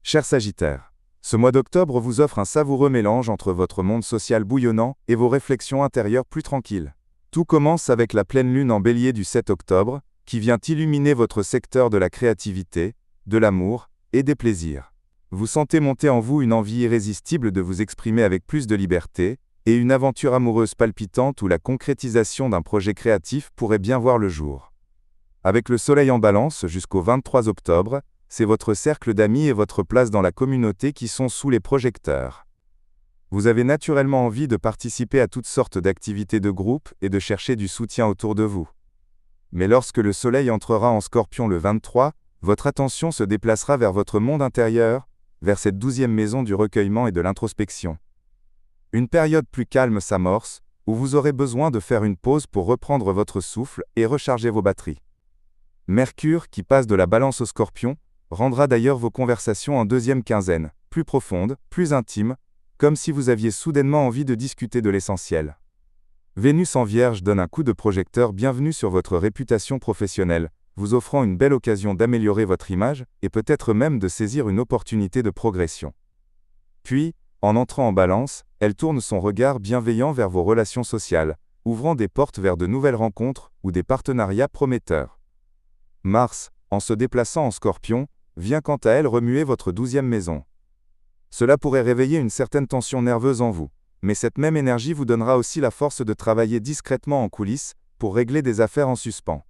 Cher Sagittaire, ce mois d'octobre vous offre un savoureux mélange entre votre monde social bouillonnant et vos réflexions intérieures plus tranquilles. Tout commence avec la pleine lune en Bélier du 7 octobre, qui vient illuminer votre secteur de la créativité, de l'amour et des plaisirs. Vous sentez monter en vous une envie irrésistible de vous exprimer avec plus de liberté, et une aventure amoureuse palpitante où la concrétisation d'un projet créatif pourrait bien voir le jour. Avec le soleil en balance jusqu'au 23 octobre, c'est votre cercle d'amis et votre place dans la communauté qui sont sous les projecteurs. Vous avez naturellement envie de participer à toutes sortes d'activités de groupe et de chercher du soutien autour de vous. Mais lorsque le soleil entrera en Scorpion le 23, votre attention se déplacera vers votre monde intérieur, vers cette 12e maison du recueillement et de l'introspection. Une période plus calme s'amorce, où vous aurez besoin de faire une pause pour reprendre votre souffle et recharger vos batteries. Mercure, qui passe de la Balance au Scorpion, rendra d'ailleurs vos conversations en deuxième quinzaine, plus profondes, plus intimes, comme si vous aviez soudainement envie de discuter de l'essentiel. Vénus en Vierge donne un coup de projecteur bienvenu sur votre réputation professionnelle, vous offrant une belle occasion d'améliorer votre image, et peut-être même de saisir une opportunité de progression. Puis, en entrant en Balance, elle tourne son regard bienveillant vers vos relations sociales, ouvrant des portes vers de nouvelles rencontres ou des partenariats prometteurs. Mars, en se déplaçant en Scorpion, vient quant à elle remuer votre 12e maison. Cela pourrait réveiller une certaine tension nerveuse en vous, mais cette même énergie vous donnera aussi la force de travailler discrètement en coulisses, pour régler des affaires en suspens.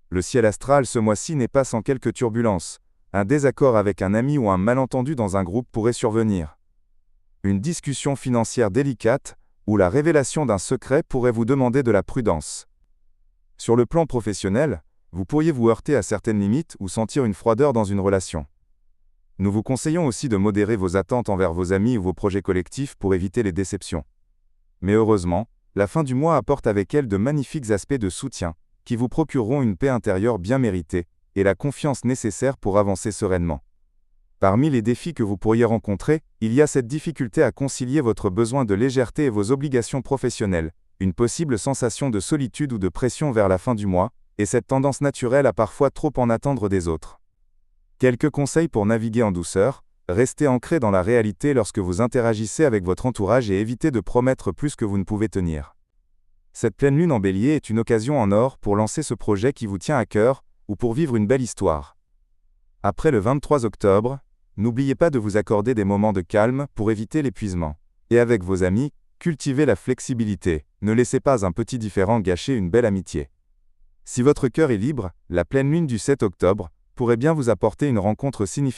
Le ciel astral ce mois-ci n'est pas sans quelques turbulences. Un désaccord avec un ami ou un malentendu dans un groupe pourrait survenir. Une discussion financière délicate, ou la révélation d'un secret pourrait vous demander de la prudence. Sur le plan professionnel, vous pourriez vous heurter à certaines limites ou sentir une froideur dans une relation. Nous vous conseillons aussi de modérer vos attentes envers vos amis ou vos projets collectifs pour éviter les déceptions. Mais heureusement, la fin du mois apporte avec elle de magnifiques aspects de soutien, qui vous procureront une paix intérieure bien méritée, et la confiance nécessaire pour avancer sereinement. Parmi les défis que vous pourriez rencontrer, il y a cette difficulté à concilier votre besoin de légèreté et vos obligations professionnelles, une possible sensation de solitude ou de pression vers la fin du mois, et cette tendance naturelle à parfois trop en attendre des autres. Quelques conseils pour naviguer en douceur: restez ancré dans la réalité lorsque vous interagissez avec votre entourage et évitez de promettre plus que vous ne pouvez tenir. Cette pleine lune en Bélier est une occasion en or pour lancer ce projet qui vous tient à cœur, ou pour vivre une belle histoire. Après le 23 octobre, n'oubliez pas de vous accorder des moments de calme pour éviter l'épuisement. Et avec vos amis, cultivez la flexibilité, ne laissez pas un petit différend gâcher une belle amitié. Si votre cœur est libre, la pleine lune du 7 octobre pourrait bien vous apporter une rencontre significative